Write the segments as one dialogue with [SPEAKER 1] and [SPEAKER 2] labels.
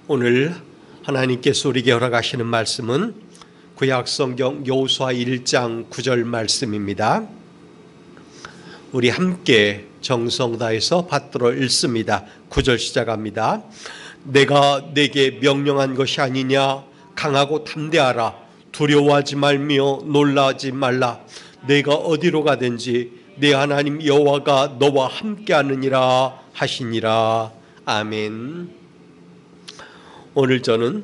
[SPEAKER 1] 오늘 하나님께서 우리에게 허락하시는 말씀은 구약성경 여호수아 1장 9절 말씀입니다. 우리 함께 정성 다해서 받들어 읽습니다. 9절 시작합니다. 내가 내게 명령한 것이 아니냐? 강하고 담대하라. 두려워하지 말며 놀라지 말라. 내가 어디로 가든지 내 하나님 여호와가 너와 함께하느니라 하시니라. 아멘. 오늘 저는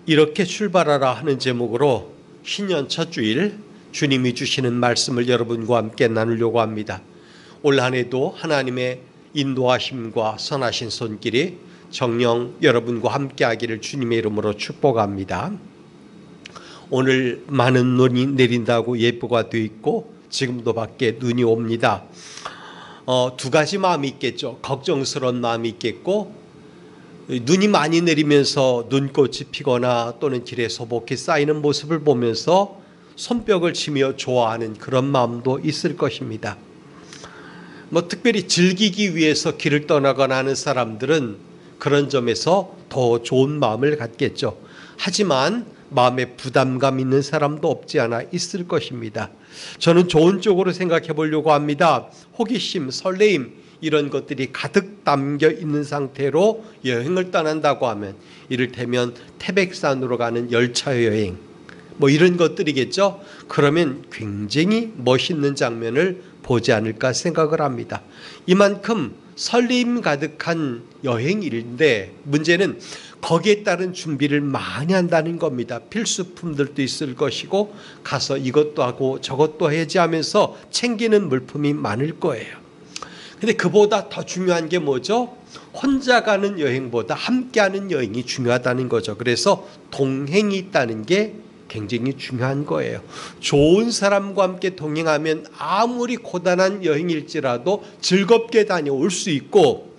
[SPEAKER 1] 이렇게 출발하라 하는 제목으로 신년 첫 주일 주님이 주시는 말씀을 여러분과 함께 나누려고 합니다. 올 한 해도 하나님의 인도하심과 선하신 손길이 정녕 여러분과 함께하기를 주님의 이름으로 축복합니다. 오늘 많은 눈이 내린다고 예보가 되어 있고 지금도 밖에 눈이 옵니다. 두 가지 마음이 있겠죠. 걱정스러운 마음이 있겠고, 눈이 많이 내리면서 눈꽃이 피거나 또는 길에 소복히 쌓이는 모습을 보면서 손뼉을 치며 좋아하는 그런 마음도 있을 것입니다. 특별히 즐기기 위해서 길을 떠나거나 하는 사람들은 그런 점에서 더 좋은 마음을 갖겠죠. 하지만 마음에 부담감 있는 사람도 없지 않아 있을 것입니다. 저는 좋은 쪽으로 생각해 보려고 합니다. 호기심, 설레임 이런 것들이 가득 담겨 있는 상태로 여행을 떠난다고 하면 이를테면 태백산으로 가는 열차 여행 이런 것들이겠죠. 그러면 굉장히 멋있는 장면을 보지 않을까 생각을 합니다. 이만큼 설레임 가득한 여행일인데 문제는 거기에 따른 준비를 많이 한다는 겁니다. 필수품들도 있을 것이고 가서 이것도 하고 저것도 해야지 하면서 챙기는 물품이 많을 거예요. 근데 그보다 더 중요한 게 뭐죠? 혼자 가는 여행보다 함께하는 여행이 중요하다는 거죠. 그래서 동행이 있다는 게 굉장히 중요한 거예요. 좋은 사람과 함께 동행하면 아무리 고단한 여행일지라도 즐겁게 다녀올 수 있고,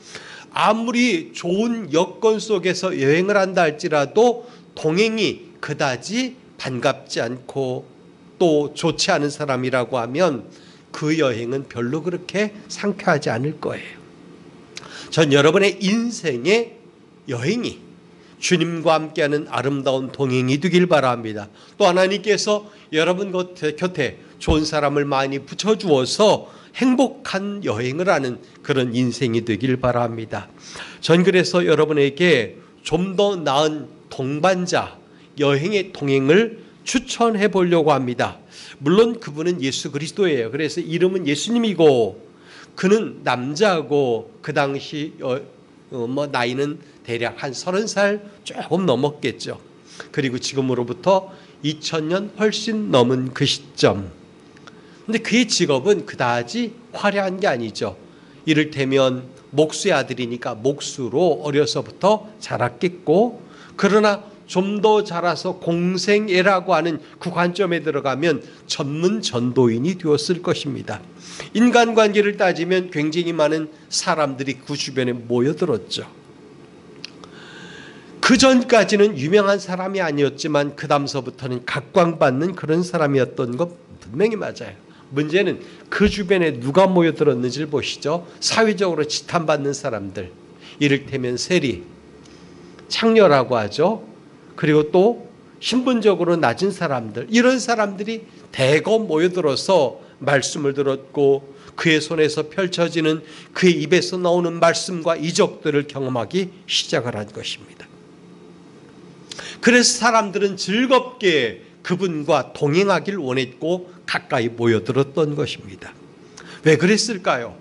[SPEAKER 1] 아무리 좋은 여건 속에서 여행을 한다 할지라도 동행이 그다지 반갑지 않고 또 좋지 않은 사람이라고 하면 그 여행은 별로 그렇게 상쾌하지 않을 거예요. 전 여러분의 인생의 여행이 주님과 함께하는 아름다운 동행이 되길 바랍니다. 또 하나님께서 여러분 곁에 좋은 사람을 많이 붙여주어서 행복한 여행을 하는 그런 인생이 되길 바랍니다. 전 그래서 여러분에게 좀 더 나은 동반자, 여행의 동행을 추천해 보려고 합니다. 물론 그분은 예수 그리스도예요. 그래서 이름은 예수님이고 그는 남자고 그 당시 나이는 대략 한 30살 조금 넘었겠죠. 그리고 지금으로부터 2000년 훨씬 넘은 그 시점. 근데 그의 직업은 그다지 화려한 게 아니죠. 이를테면 목수의 아들이니까 목수로 어려서부터 자랐겠고, 그러나 좀 더 자라서 공생애라고 하는 그 관점에 들어가면 전문 전도인이 되었을 것입니다. 인간관계를 따지면 굉장히 많은 사람들이 그 주변에 모여들었죠. 그 전까지는 유명한 사람이 아니었지만 그 다음서부터는 각광받는 그런 사람이었던 것 분명히 맞아요. 문제는 그 주변에 누가 모여들었는지를 보시죠. 사회적으로 지탄받는 사람들, 이를테면 세리, 창녀라고 하죠. 그리고 또 신분적으로 낮은 사람들, 이런 사람들이 대거 모여들어서 말씀을 들었고 그의 손에서 펼쳐지는 그의 입에서 나오는 말씀과 이적들을 경험하기 시작을 한 것입니다. 그래서 사람들은 즐겁게 그분과 동행하길 원했고 가까이 모여들었던 것입니다. 왜 그랬을까요?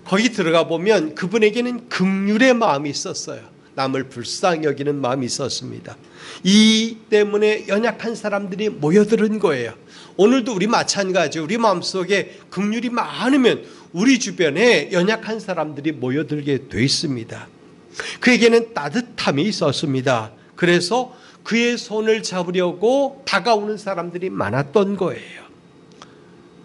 [SPEAKER 1] 거기 들어가 보면 그분에게는 긍휼의 마음이 있었어요. 남을 불쌍히 여기는 마음이 있었습니다. 이 때문에 연약한 사람들이 모여드는 거예요. 오늘도 우리 마찬가지, 우리 마음속에 긍휼이 많으면 우리 주변에 연약한 사람들이 모여들게 돼 있습니다. 그에게는 따뜻함이 있었습니다. 그래서 그의 손을 잡으려고 다가오는 사람들이 많았던 거예요.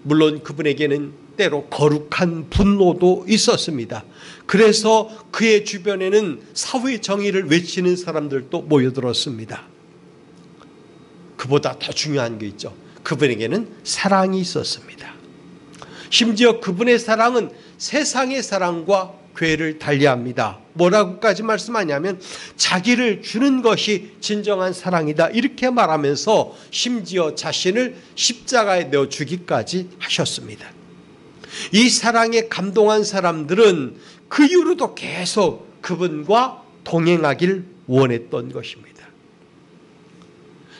[SPEAKER 1] 물론 그분에게는 때로 거룩한 분노도 있었습니다. 그래서 그의 주변에는 사회 정의를 외치는 사람들도 모여들었습니다. 그보다 더 중요한 게 있죠. 그분에게는 사랑이 있었습니다. 심지어 그분의 사랑은 세상의 사랑과 교회를 달리합니다. 뭐라고까지 말씀하냐면 자기를 주는 것이 진정한 사랑이다 이렇게 말하면서 심지어 자신을 십자가에 내어 주기까지 하셨습니다. 이 사랑에 감동한 사람들은 그 이후로도 계속 그분과 동행하길 원했던 것입니다.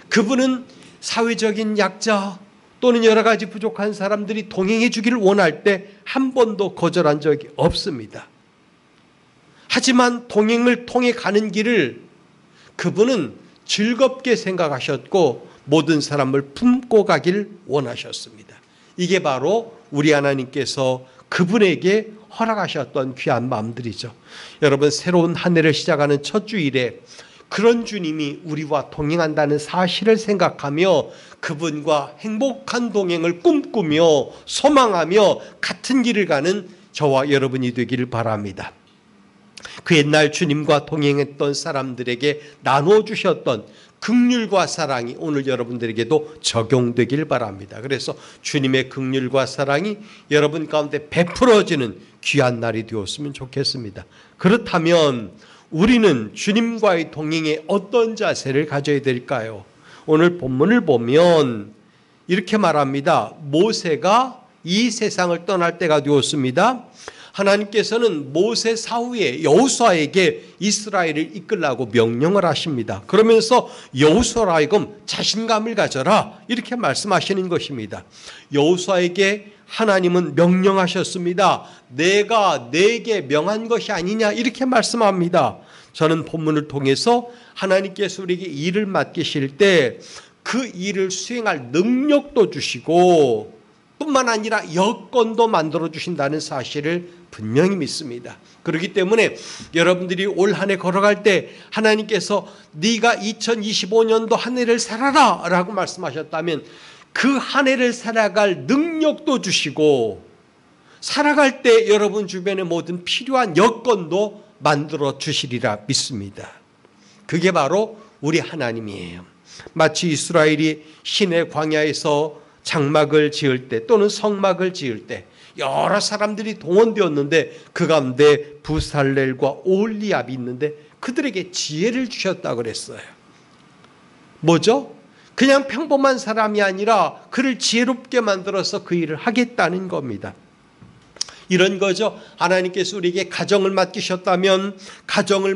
[SPEAKER 1] 그분은 사회적인 약자 또는 여러 가지 부족한 사람들이 동행해 주기를 원할 때 한 번도 거절한 적이 없습니다. 하지만 동행을 통해 가는 길을 그분은 즐겁게 생각하셨고 모든 사람을 품고 가길 원하셨습니다. 이게 바로 우리 하나님께서 그분에게 허락하셨던 귀한 마음들이죠. 여러분, 새로운 한 해를 시작하는 첫 주일에 그런 주님이 우리와 동행한다는 사실을 생각하며 그분과 행복한 동행을 꿈꾸며 소망하며 같은 길을 가는 저와 여러분이 되기를 바랍니다. 그 옛날 주님과 동행했던 사람들에게 나눠주셨던 긍휼과 사랑이 오늘 여러분들에게도 적용되길 바랍니다. 그래서 주님의 긍휼과 사랑이 여러분 가운데 베풀어지는 귀한 날이 되었으면 좋겠습니다. 그렇다면 우리는 주님과의 동행에 어떤 자세를 가져야 될까요? 오늘 본문을 보면 이렇게 말합니다. 모세가 이 세상을 떠날 때가 되었습니다. 하나님께서는 모세 사후에 여호수아에게 이스라엘을 이끌라고 명령을 하십니다. 그러면서 여호수아로 하여금 자신감을 가져라 이렇게 말씀하시는 것입니다. 여호수아에게 하나님은 명령하셨습니다. 내가 네게 명한 것이 아니냐 이렇게 말씀합니다. 저는 본문을 통해서 하나님께서 우리에게 일을 맡기실 때 그 일을 수행할 능력도 주시고 뿐만 아니라 여건도 만들어 주신다는 사실을 분명히 믿습니다. 그렇기 때문에 여러분들이 올 한 해 걸어갈 때 하나님께서 네가 2025년도 한 해를 살아라 라고 말씀하셨다면 그 한 해를 살아갈 능력도 주시고 살아갈 때 여러분 주변의 모든 필요한 여건도 만들어 주시리라 믿습니다. 그게 바로 우리 하나님이에요. 마치 이스라엘이 시내 광야에서 장막을 지을 때 또는 성막을 지을 때 여러 사람들이 동원되었는데 그 가운데 부살렐과 오홀리압이 있는데 그들에게 지혜를 주셨다고 그랬어요. 뭐죠? 그냥 평범한 사람이 아니라 그를 지혜롭게 만들어서 그 일을 하겠다는 겁니다. 이런 거죠. 하나님께서 우리에게 가정을 맡기셨다면 가정을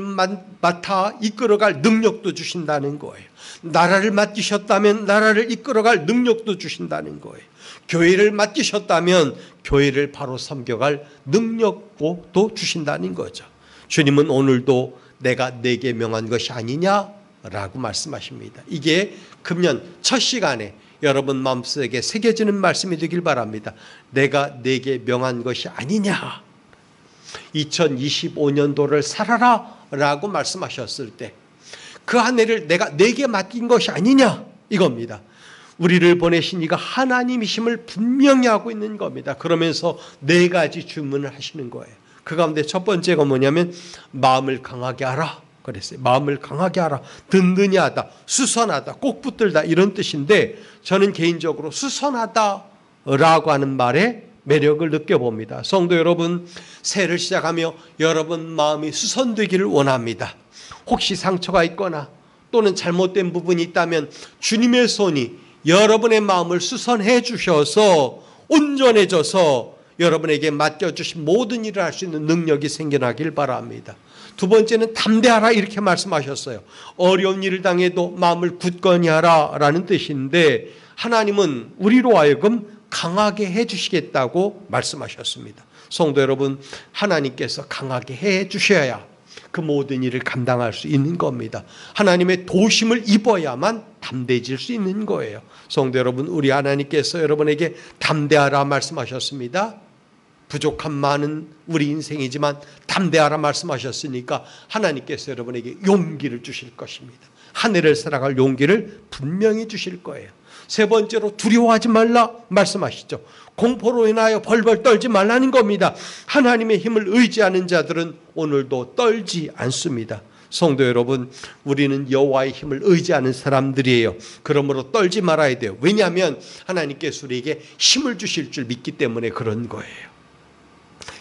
[SPEAKER 1] 맡아 이끌어갈 능력도 주신다는 거예요. 나라를 맡기셨다면 나라를 이끌어갈 능력도 주신다는 거예요. 교회를 맡기셨다면 교회를 바로 섬겨갈 능력도 주신다는 거죠. 주님은 오늘도 내가 네게 명한 것이 아니냐라고 말씀하십니다. 이게 금년 첫 시간에 여러분 마음속에 새겨지는 말씀이 되길 바랍니다. 내가 네게 명한 것이 아니냐. 2025년도를 살아라 라고 말씀하셨을 때 그 한 해를 내가 네게 맡긴 것이 아니냐 이겁니다. 우리를 보내신 이가 하나님이심을 분명히 하고 있는 겁니다. 그러면서 네 가지 주문을 하시는 거예요. 그 가운데 첫 번째가 뭐냐면 마음을 강하게 하라 그랬어요. 마음을 강하게 하라. 든든히 하다, 수선하다, 꼭 붙들다 이런 뜻인데 저는 개인적으로 수선하다라고 하는 말에 매력을 느껴봅니다. 성도 여러분, 새해를 시작하며 여러분 마음이 수선되기를 원합니다. 혹시 상처가 있거나 또는 잘못된 부분이 있다면 주님의 손이 여러분의 마음을 수선해 주셔서 온전해져서 여러분에게 맡겨주신 모든 일을 할 수 있는 능력이 생겨나길 바랍니다. 두 번째는 담대하라 이렇게 말씀하셨어요. 어려운 일을 당해도 마음을 굳건히 하라 라는 뜻인데 하나님은 우리로 하여금 강하게 해주시겠다고 말씀하셨습니다. 성도 여러분, 하나님께서 강하게 해주셔야 그 모든 일을 감당할 수 있는 겁니다. 하나님의 도심을 입어야만 담대해질 수 있는 거예요. 성도 여러분, 우리 하나님께서 여러분에게 담대하라 말씀하셨습니다. 부족한 많은 우리 인생이지만 담대하라 말씀하셨으니까 하나님께서 여러분에게 용기를 주실 것입니다. 한 해를 살아갈 용기를 분명히 주실 거예요. 세 번째로 두려워하지 말라 말씀하시죠. 공포로 인하여 벌벌 떨지 말라는 겁니다. 하나님의 힘을 의지하는 자들은 오늘도 떨지 않습니다. 성도 여러분, 우리는 여호와의 힘을 의지하는 사람들이에요. 그러므로 떨지 말아야 돼요. 왜냐하면 하나님께서 우리에게 힘을 주실 줄 믿기 때문에 그런 거예요.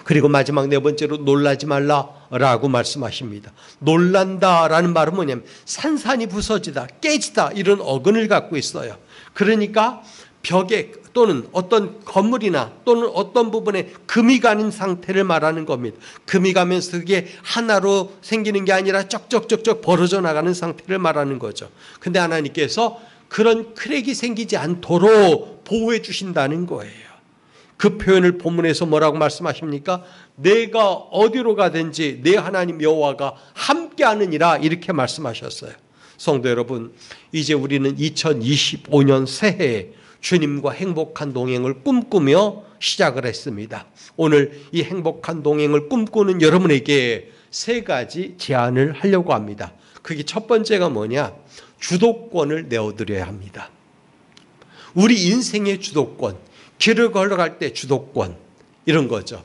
[SPEAKER 1] 그리고 마지막 네 번째로 놀라지 말라라고 말씀하십니다. 놀란다라는 말은 뭐냐면 산산이 부서지다, 깨지다 이런 어근을 갖고 있어요. 그러니까 벽에 또는 어떤 건물이나 또는 어떤 부분에 금이 가는 상태를 말하는 겁니다. 금이 가면서 그게 하나로 생기는 게 아니라 쩍쩍쩍쩍 벌어져 나가는 상태를 말하는 거죠. 근데 하나님께서 그런 크랙이 생기지 않도록 보호해 주신다는 거예요. 그 표현을 본문에서 뭐라고 말씀하십니까? 내가 어디로 가든지 내 하나님 여호와가 함께하느니라 이렇게 말씀하셨어요. 성도 여러분, 이제 우리는 2025년 새해에 주님과 행복한 동행을 꿈꾸며 시작을 했습니다. 오늘 이 행복한 동행을 꿈꾸는 여러분에게 세 가지 제안을 하려고 합니다. 그게 첫 번째가 뭐냐? 주도권을 내어드려야 합니다. 우리 인생의 주도권, 길을 걸어갈 때 주도권, 이런 거죠.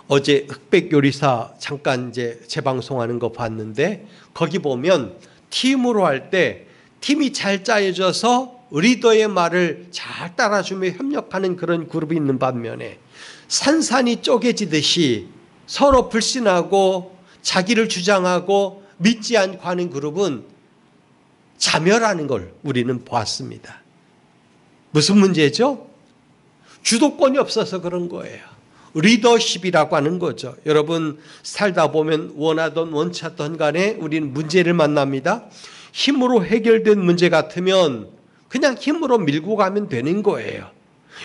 [SPEAKER 1] 어제 흑백 요리사 잠깐 이제 재방송하는 거 봤는데 거기 보면 팀으로 할 때 팀이 잘 짜여져서 리더의 말을 잘 따라주며 협력하는 그런 그룹이 있는 반면에 산산이 쪼개지듯이 서로 불신하고 자기를 주장하고 믿지 않고 하는 그룹은 자멸하는 걸 우리는 보았습니다. 무슨 문제죠? 주도권이 없어서 그런 거예요. 리더십이라고 하는 거죠. 여러분 살다 보면 원하던 원치 않던 간에 우리는 문제를 만납니다. 힘으로 해결된 문제 같으면 그냥 힘으로 밀고 가면 되는 거예요.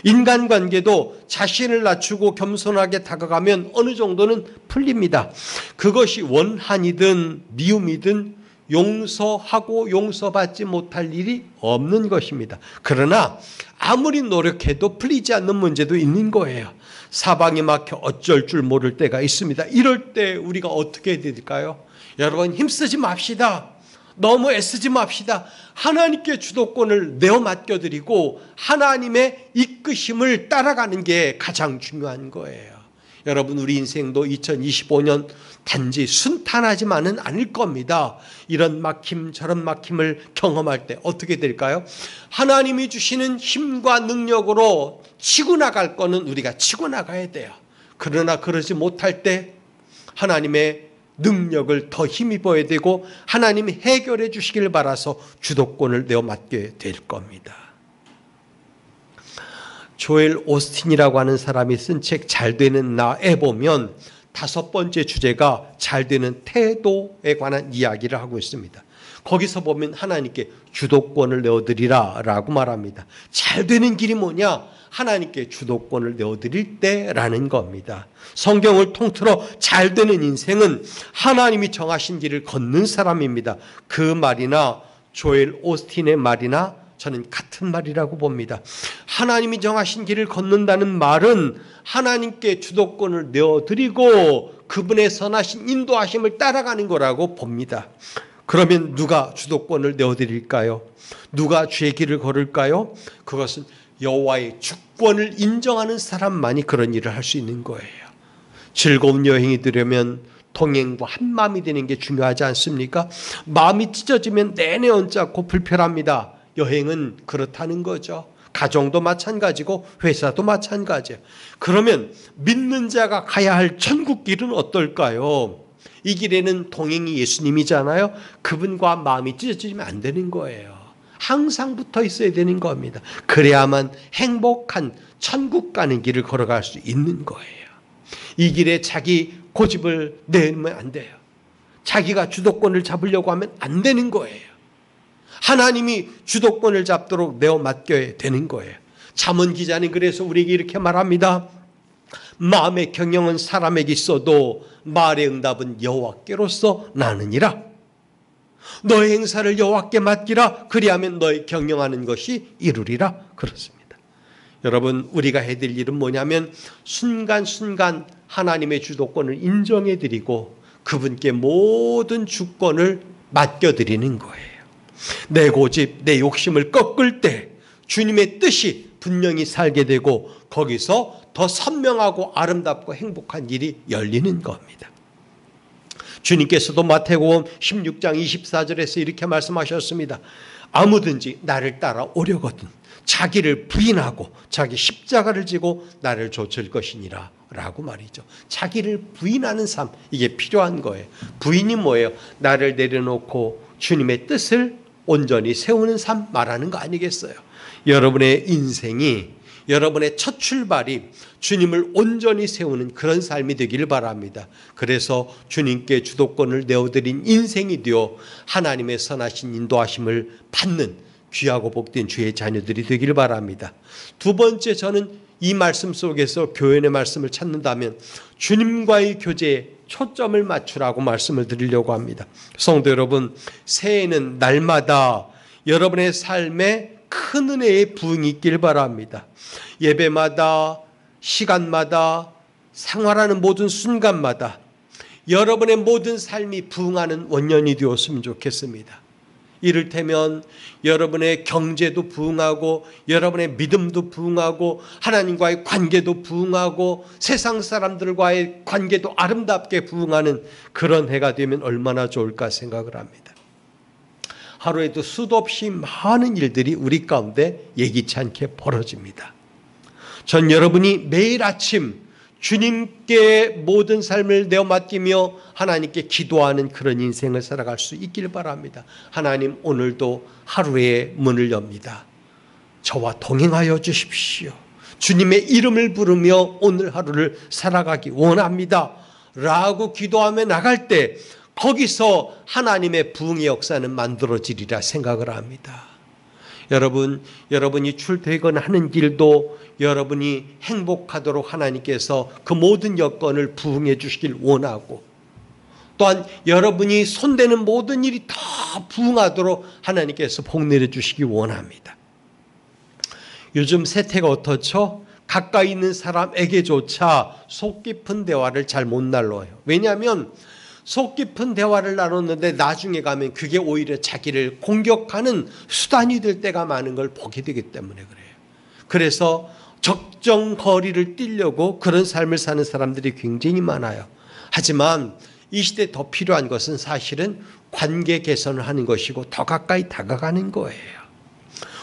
[SPEAKER 1] 인간관계도 자신을 낮추고 겸손하게 다가가면 어느 정도는 풀립니다. 그것이 원한이든 미움이든 용서하고 용서받지 못할 일이 없는 것입니다. 그러나 아무리 노력해도 풀리지 않는 문제도 있는 거예요. 사방이 막혀 어쩔 줄 모를 때가 있습니다. 이럴 때 우리가 어떻게 해야 될까요? 여러분 힘쓰지 맙시다. 너무 애쓰지 맙시다. 하나님께 주도권을 내어 맡겨드리고 하나님의 이끄심을 따라가는 게 가장 중요한 거예요. 여러분 우리 인생도 2025년 단지 순탄하지만은 않을 겁니다. 이런 막힘 저런 막힘을 경험할 때 어떻게 될까요? 하나님이 주시는 힘과 능력으로 치고 나갈 거는 우리가 치고 나가야 돼요. 그러나 그러지 못할 때 하나님의 능력을 더 힘입어야 되고 하나님이 해결해 주시길 바라서 주도권을 내어 맡게 될 겁니다. 조엘 오스틴이라고 하는 사람이 쓴 책 잘 되는 나에 보면 다섯 번째 주제가 잘 되는 태도에 관한 이야기를 하고 있습니다. 거기서 보면 하나님께 주도권을 내어드리라 라고 말합니다. 잘 되는 길이 뭐냐? 하나님께 주도권을 내어드릴 때라는 겁니다. 성경을 통틀어 잘 되는 인생은 하나님이 정하신 길을 걷는 사람입니다. 그 말이나 조엘 오스틴의 말이나 저는 같은 말이라고 봅니다. 하나님이 정하신 길을 걷는다는 말은 하나님께 주도권을 내어드리고 그분의 선하신 인도하심을 따라가는 거라고 봅니다. 그러면 누가 주도권을 내어드릴까요? 누가 주의 길을 걸을까요? 그것은 여호와의 주권을 인정하는 사람만이 그런 일을 할 수 있는 거예요. 즐거운 여행이 되려면 동행과 한 마음이 되는 게 중요하지 않습니까? 마음이 찢어지면 내내 언짢고 불편합니다. 여행은 그렇다는 거죠. 가정도 마찬가지고 회사도 마찬가지예요. 그러면 믿는 자가 가야 할 천국 길은 어떨까요? 이 길에는 동행이 예수님이잖아요. 그분과 마음이 찢어지면 안 되는 거예요. 항상 붙어 있어야 되는 겁니다. 그래야만 행복한 천국 가는 길을 걸어갈 수 있는 거예요. 이 길에 자기 고집을 내면 안 돼요. 자기가 주도권을 잡으려고 하면 안 되는 거예요. 하나님이 주도권을 잡도록 내어 맡겨야 되는 거예요. 잠언 기자는 그래서 우리에게 이렇게 말합니다. 마음의 경영은 사람에게 있어도 말의 응답은 여호와께로서 나느니라. 너의 행사를 여호와께 맡기라. 그리하면 너의 경영하는 것이 이루리라. 그렇습니다. 여러분 우리가 해야 될 일은 뭐냐면 순간순간 하나님의 주도권을 인정해드리고 그분께 모든 주권을 맡겨드리는 거예요. 내 고집, 내 욕심을 꺾을 때 주님의 뜻이 분명히 살게 되고 거기서 더 선명하고 아름답고 행복한 일이 열리는 겁니다. 주님께서도 마태복음 16장 24절에서 이렇게 말씀하셨습니다. 아무든지 나를 따라오려거든 자기를 부인하고 자기 십자가를 지고 나를 좇을 것이니라 라고 말이죠. 자기를 부인하는 삶, 이게 필요한 거예요. 부인이 뭐예요? 나를 내려놓고 주님의 뜻을 온전히 세우는 삶 말하는 거 아니겠어요? 여러분의 인생이, 여러분의 첫 출발이 주님을 온전히 세우는 그런 삶이 되기를 바랍니다. 그래서 주님께 주도권을 내어드린 인생이 되어 하나님의 선하신 인도하심을 받는 귀하고 복된 주의 자녀들이 되기를 바랍니다. 두 번째, 저는 이 말씀 속에서 교연의 말씀을 찾는다면 주님과의 교제에 초점을 맞추라고 말씀을 드리려고 합니다. 성도 여러분, 새해에는 날마다 여러분의 삶에 큰 은혜의 부흥이 있길 바랍니다. 예배마다, 시간마다, 생활하는 모든 순간마다 여러분의 모든 삶이 부흥하는 원년이 되었으면 좋겠습니다. 이를테면 여러분의 경제도 부흥하고 여러분의 믿음도 부흥하고 하나님과의 관계도 부흥하고 세상 사람들과의 관계도 아름답게 부흥하는 그런 해가 되면 얼마나 좋을까 생각을 합니다. 하루에도 수도 없이 많은 일들이 우리 가운데 예기치 않게 벌어집니다. 전 여러분이 매일 아침 주님께 모든 삶을 내어 맡기며 하나님께 기도하는 그런 인생을 살아갈 수 있길 바랍니다. 하나님, 오늘도 하루의 문을 엽니다. 저와 동행하여 주십시오. 주님의 이름을 부르며 오늘 하루를 살아가기 원합니다. 라고 기도하며 나갈 때 거기서 하나님의 부흥의 역사는 만들어지리라 생각을 합니다. 여러분이 출퇴근하는 길도 여러분이 행복하도록 하나님께서 그 모든 여건을 부흥해 주시길 원하고, 또한 여러분이 손대는 모든 일이 다 부흥하도록 하나님께서 복 내려 주시기 원합니다. 요즘 세태가 어떻죠? 가까이 있는 사람에게조차 속 깊은 대화를 잘 못 나눠요. 왜냐하면 속 깊은 대화를 나눴는데 나중에 가면 그게 오히려 자기를 공격하는 수단이 될 때가 많은 걸 보게 되기 때문에 그래요. 그래서 적정 거리를 뛰려고 그런 삶을 사는 사람들이 굉장히 많아요. 하지만 이 시대에 더 필요한 것은 사실은 관계 개선을 하는 것이고 더 가까이 다가가는 거예요.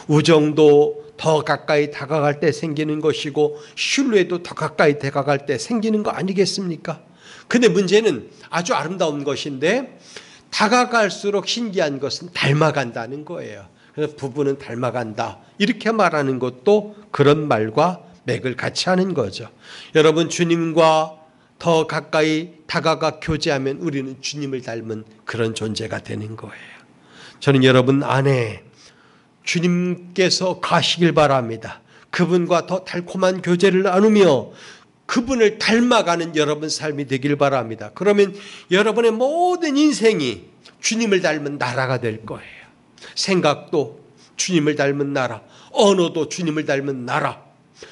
[SPEAKER 1] 우정도 더 가까이 다가갈 때 생기는 것이고 신뢰도 더 가까이 다가갈 때 생기는 거 아니겠습니까? 근데 문제는 아주 아름다운 것인데 다가갈수록 신기한 것은 닮아간다는 거예요. 그래서 부부는 닮아간다 이렇게 말하는 것도 그런 말과 맥을 같이 하는 거죠. 여러분, 주님과 더 가까이 다가가 교제하면 우리는 주님을 닮은 그런 존재가 되는 거예요. 저는 여러분 안에 주님께서 가시길 바랍니다. 그분과 더 달콤한 교제를 나누며 그분을 닮아가는 여러분 삶이 되길 바랍니다. 그러면 여러분의 모든 인생이 주님을 닮은 나라가 될 거예요. 생각도 주님을 닮은 나라, 언어도 주님을 닮은 나라,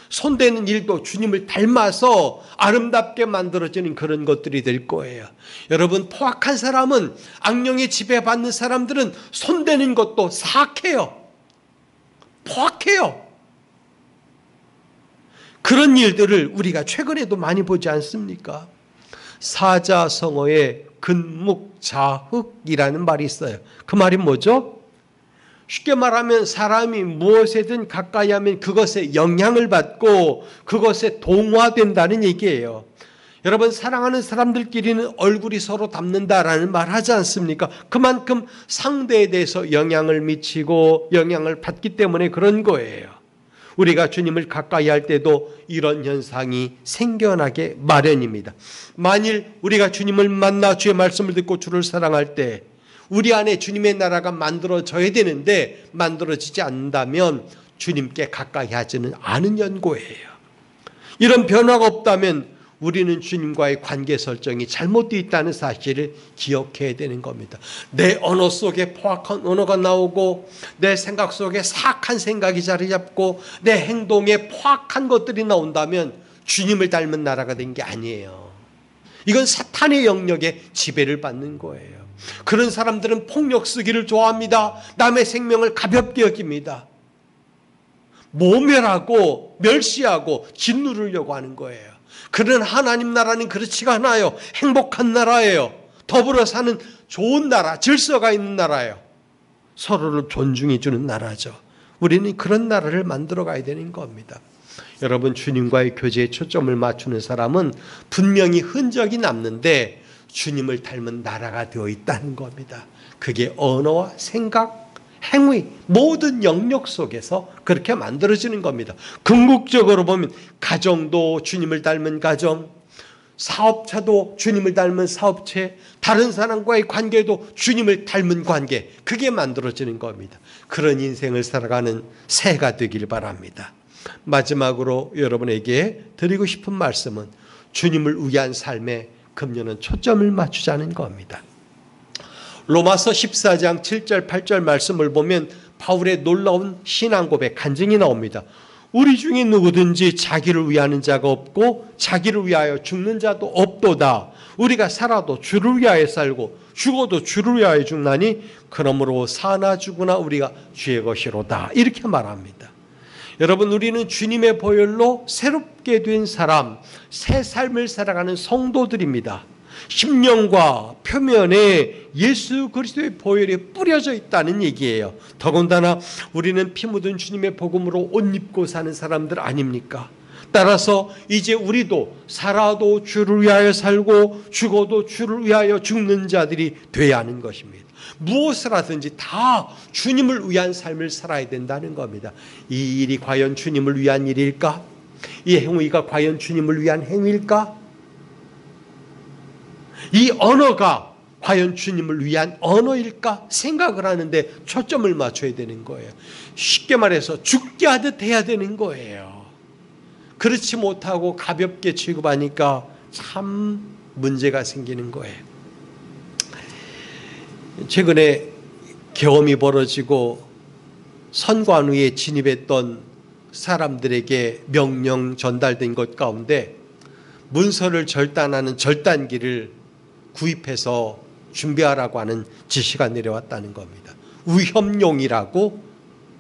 [SPEAKER 1] 손대는 일도 주님을 닮아서 아름답게 만들어지는 그런 것들이 될 거예요. 여러분, 포악한 사람은, 악령에 지배받는 사람들은 손대는 것도 사악해요. 포악해요. 그런 일들을 우리가 최근에도 많이 보지 않습니까? 사자성어에 근묵자흑이라는 말이 있어요. 그 말이 뭐죠? 쉽게 말하면 사람이 무엇에든 가까이 하면 그것에 영향을 받고 그것에 동화된다는 얘기예요. 여러분, 사랑하는 사람들끼리는 얼굴이 서로 닮는다라는 말 하지 않습니까? 그만큼 상대에 대해서 영향을 미치고 영향을 받기 때문에 그런 거예요. 우리가 주님을 가까이 할 때도 이런 현상이 생겨나게 마련입니다. 만일 우리가 주님을 만나 주의 말씀을 듣고 주를 사랑할 때 우리 안에 주님의 나라가 만들어져야 되는데 만들어지지 않는다면 주님께 가까이 하지는 않은 연고예요. 이런 변화가 없다면 우리는 주님과의 관계 설정이 잘못되어 있다는 사실을 기억해야 되는 겁니다. 내 언어 속에 포악한 언어가 나오고 내 생각 속에 사악한 생각이 자리 잡고 내 행동에 포악한 것들이 나온다면 주님을 닮은 나라가 된 게 아니에요. 이건 사탄의 영역에 지배를 받는 거예요. 그런 사람들은 폭력 쓰기를 좋아합니다. 남의 생명을 가볍게 여깁니다. 모멸하고 멸시하고 짓누르려고 하는 거예요. 그런 하나님 나라는 그렇지가 않아요. 행복한 나라예요. 더불어 사는 좋은 나라, 질서가 있는 나라예요. 서로를 존중해 주는 나라죠. 우리는 그런 나라를 만들어 가야 되는 겁니다. 여러분, 주님과의 교제에 초점을 맞추는 사람은 분명히 흔적이 남는데 주님을 닮은 나라가 되어 있다는 겁니다. 그게 언어와 생각, 행위, 모든 영역 속에서 그렇게 만들어지는 겁니다. 궁극적으로 보면 가정도 주님을 닮은 가정, 사업자도 주님을 닮은 사업체, 다른 사람과의 관계도 주님을 닮은 관계, 그게 만들어지는 겁니다. 그런 인생을 살아가는 새해가 되길 바랍니다. 마지막으로 여러분에게 드리고 싶은 말씀은 주님을 위한 삶에 금년은 초점을 맞추자는 겁니다. 로마서 14장 7절 8절 말씀을 보면 바울의 놀라운 신앙 고백 간증이 나옵니다. 우리 중에 누구든지 자기를 위하는 자가 없고 자기를 위하여 죽는 자도 없도다. 우리가 살아도 주를 위하여 살고 죽어도 주를 위하여 죽나니 그러므로 사나 죽으나 우리가 주의 것이로다. 이렇게 말합니다. 여러분, 우리는 주님의 보혈로 새롭게 된 사람, 새 삶을 살아가는 성도들입니다. 심령과 표면에 예수 그리스도의 보혈이 뿌려져 있다는 얘기예요. 더군다나 우리는 피 묻은 주님의 복음으로 옷 입고 사는 사람들 아닙니까? 따라서 이제 우리도 살아도 주를 위하여 살고 죽어도 주를 위하여 죽는 자들이 돼야 하는 것입니다. 무엇을 하든지 다 주님을 위한 삶을 살아야 된다는 겁니다. 이 일이 과연 주님을 위한 일일까? 이 행위가 과연 주님을 위한 행위일까? 이 언어가 과연 주님을 위한 언어일까 생각을 하는데 초점을 맞춰야 되는 거예요. 쉽게 말해서 죽게 하듯 해야 되는 거예요. 그렇지 못하고 가볍게 취급하니까 참 문제가 생기는 거예요. 최근에 계엄이 벌어지고 선관위에 진입했던 사람들에게 명령 전달된 것 가운데 문서를 절단하는 절단기를 구입해서 준비하라고 하는 지시가 내려왔다는 겁니다. 위험용이라고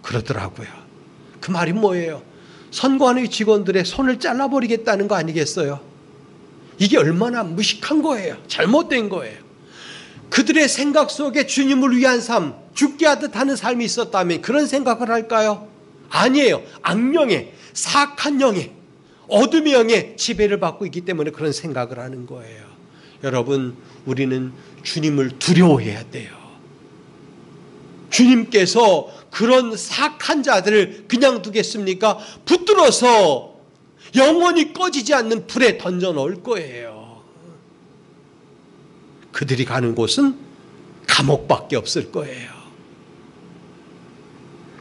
[SPEAKER 1] 그러더라고요. 그 말이 뭐예요? 선관위 직원들의 손을 잘라버리겠다는 거 아니겠어요? 이게 얼마나 무식한 거예요. 잘못된 거예요. 그들의 생각 속에 주님을 위한 삶, 죽게 하듯 하는 삶이 있었다면 그런 생각을 할까요? 아니에요. 악령의, 사악한 영의, 어둠의 영의 지배를 받고 있기 때문에 그런 생각을 하는 거예요. 여러분, 우리는 주님을 두려워해야 돼요. 주님께서 그런 사악한 자들을 그냥 두겠습니까? 붙들어서 영원히 꺼지지 않는 불에 던져 넣을 거예요. 그들이 가는 곳은 감옥밖에 없을 거예요.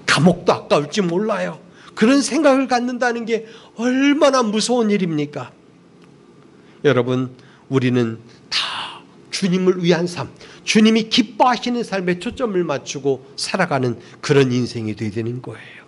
[SPEAKER 1] 감옥도 아까울지 몰라요. 그런 생각을 갖는다는 게 얼마나 무서운 일입니까? 여러분, 우리는 다 주님을 위한 삶, 주님이 기뻐하시는 삶에 초점을 맞추고 살아가는 그런 인생이 되어야 되는 거예요.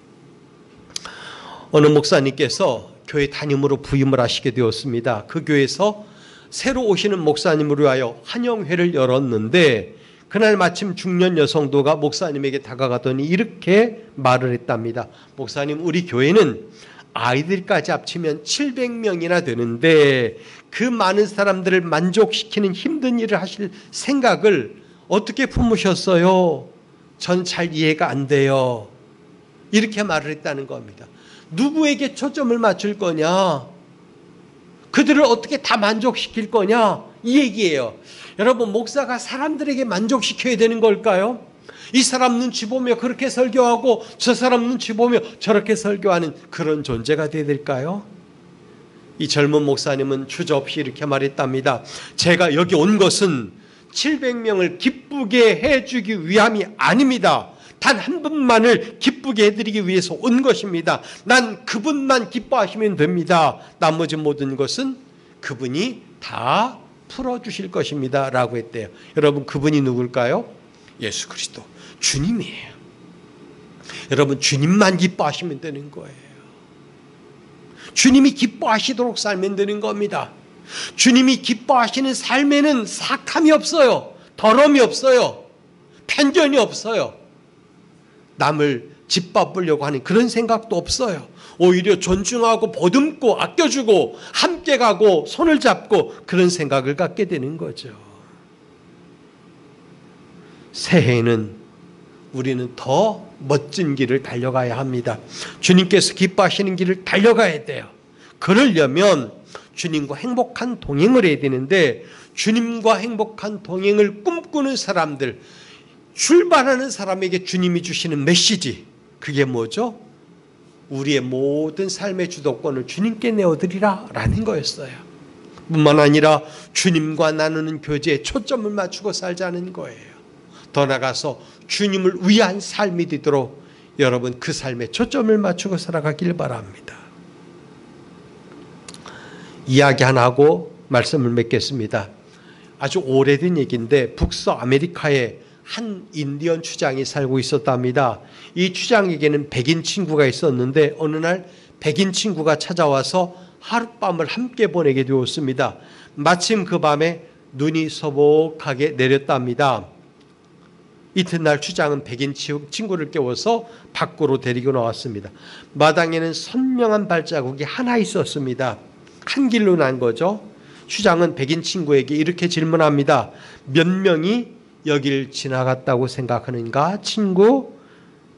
[SPEAKER 1] 어느 목사님께서 교회 담임으로 부임을 하시게 되었습니다. 그 교회에서 새로 오시는 목사님을 위하여 환영회를 열었는데 그날 마침 중년 여성도가 목사님에게 다가가더니 이렇게 말을 했답니다. 목사님, 우리 교회는 아이들까지 합치면 700명이나 되는데 그 많은 사람들을 만족시키는 힘든 일을 하실 생각을 어떻게 품으셨어요? 전 잘 이해가 안 돼요. 이렇게 말을 했다는 겁니다. 누구에게 초점을 맞출 거냐? 그들을 어떻게 다 만족시킬 거냐? 이 얘기예요. 여러분, 목사가 사람들에게 만족시켜야 되는 걸까요? 이 사람 눈치 보며 그렇게 설교하고 저 사람 눈치 보며 저렇게 설교하는 그런 존재가 되어야 될까요? 이 젊은 목사님은 주저없이 이렇게 말했답니다. 제가 여기 온 것은 700명을 기쁘게 해주기 위함이 아닙니다. 단 한 분만을 기쁘게 해드리기 위해서 온 것입니다. 난 그분만 기뻐하시면 됩니다. 나머지 모든 것은 그분이 다 풀어주실 것입니다. 라고 했대요. 여러분, 그분이 누굴까요? 예수 그리스도 주님이에요. 여러분, 주님만 기뻐하시면 되는 거예요. 주님이 기뻐하시도록 살면 되는 겁니다. 주님이 기뻐하시는 삶에는 사악함이 없어요. 더러움이 없어요. 편견이 없어요. 남을 짓밟으려고 하는 그런 생각도 없어요. 오히려 존중하고 보듬고 아껴주고 함께 가고 손을 잡고 그런 생각을 갖게 되는 거죠. 새해에는 우리는 더 멋진 길을 달려가야 합니다. 주님께서 기뻐하시는 길을 달려가야 돼요. 그러려면 주님과 행복한 동행을 해야 되는데, 주님과 행복한 동행을 꿈꾸는 사람들, 출발하는 사람에게 주님이 주시는 메시지, 그게 뭐죠? 우리의 모든 삶의 주도권을 주님께 내어드리라 라는 거였어요. 뿐만 아니라 주님과 나누는 교제에 초점을 맞추고 살자는 거예요. 더 나아가서 주님을 위한 삶이 되도록 여러분 그 삶에 초점을 맞추고 살아가길 바랍니다. 이야기 하나 하고 말씀을 맺겠습니다. 아주 오래된 얘기인데 북서아메리카에 한 인디언 추장이 살고 있었답니다. 이 추장에게는 백인 친구가 있었는데 어느 날 백인 친구가 찾아와서 하룻밤을 함께 보내게 되었습니다. 마침 그 밤에 눈이 서복하게 내렸답니다. 이튿날 추장은 백인 친구를 깨워서 밖으로 데리고 나왔습니다. 마당에는 선명한 발자국이 하나 있었습니다. 한 길로 난 거죠. 추장은 백인 친구에게 이렇게 질문합니다. 몇 명이 여길 지나갔다고 생각하는가? 친구?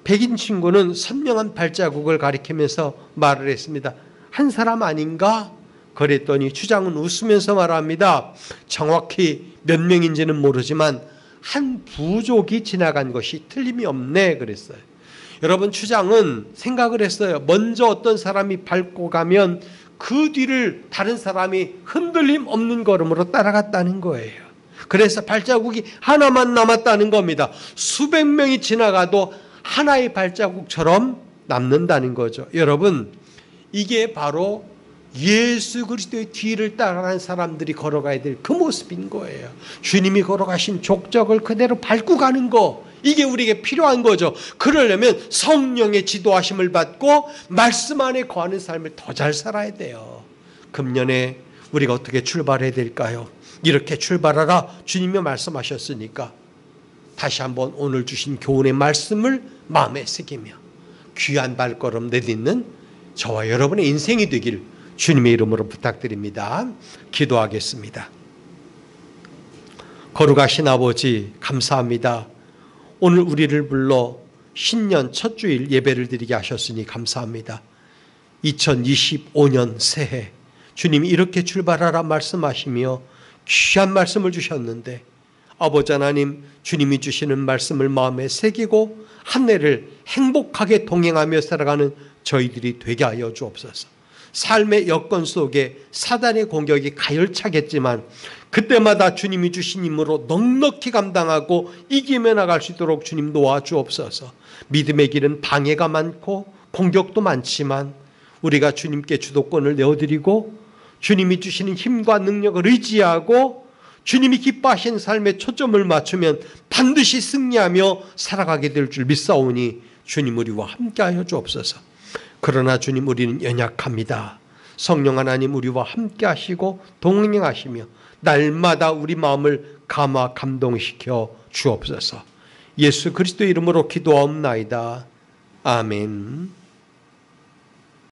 [SPEAKER 1] 백인 친구는 선명한 발자국을 가리키면서 말을 했습니다. 한 사람 아닌가? 그랬더니 추장은 웃으면서 말합니다. 정확히 몇 명인지는 모르지만 한 부족이 지나간 것이 틀림이 없네 그랬어요. 여러분, 추장은 생각을 했어요. 먼저 어떤 사람이 밟고 가면 그 뒤를 다른 사람이 흔들림 없는 걸음으로 따라갔다는 거예요. 그래서 발자국이 하나만 남았다는 겁니다. 수백 명이 지나가도 하나의 발자국처럼 남는다는 거죠. 여러분, 이게 바로 예수 그리스도의 뒤를 따라가는 사람들이 걸어가야 될 그 모습인 거예요. 주님이 걸어가신 족적을 그대로 밟고 가는 거, 이게 우리에게 필요한 거죠. 그러려면 성령의 지도하심을 받고 말씀 안에 거하는 삶을 더 잘 살아야 돼요. 금년에 우리가 어떻게 출발해야 될까요? 이렇게 출발하라 주님이 말씀하셨으니까 다시 한번 오늘 주신 교훈의 말씀을 마음에 새기며 귀한 발걸음 내딛는 저와 여러분의 인생이 되길 주님의 이름으로 부탁드립니다. 기도하겠습니다. 거룩하신 아버지, 감사합니다. 오늘 우리를 불러 신년 첫 주일 예배를 드리게 하셨으니 감사합니다. 2025년 새해 주님이 이렇게 출발하라 말씀하시며 귀한 말씀을 주셨는데, 아버지 하나님, 주님이 주시는 말씀을 마음에 새기고 한 해를 행복하게 동행하며 살아가는 저희들이 되게 하여 주옵소서. 삶의 여건 속에 사단의 공격이 가열차겠지만 그때마다 주님이 주신 힘으로 넉넉히 감당하고 이기며 나갈 수 있도록 주님 도와주옵소서. 믿음의 길은 방해가 많고 공격도 많지만 우리가 주님께 주도권을 내어드리고 주님이 주시는 힘과 능력을 의지하고 주님이 기뻐하신 삶에 초점을 맞추면 반드시 승리하며 살아가게 될 줄 믿사오니 주님 우리와 함께하여 주옵소서. 그러나 주님, 우리는 연약합니다. 성령 하나님 우리와 함께하시고 동행하시며 날마다 우리 마음을 감화 감동시켜 주옵소서. 예수 그리스도 이름으로 기도하옵나이다. 아멘.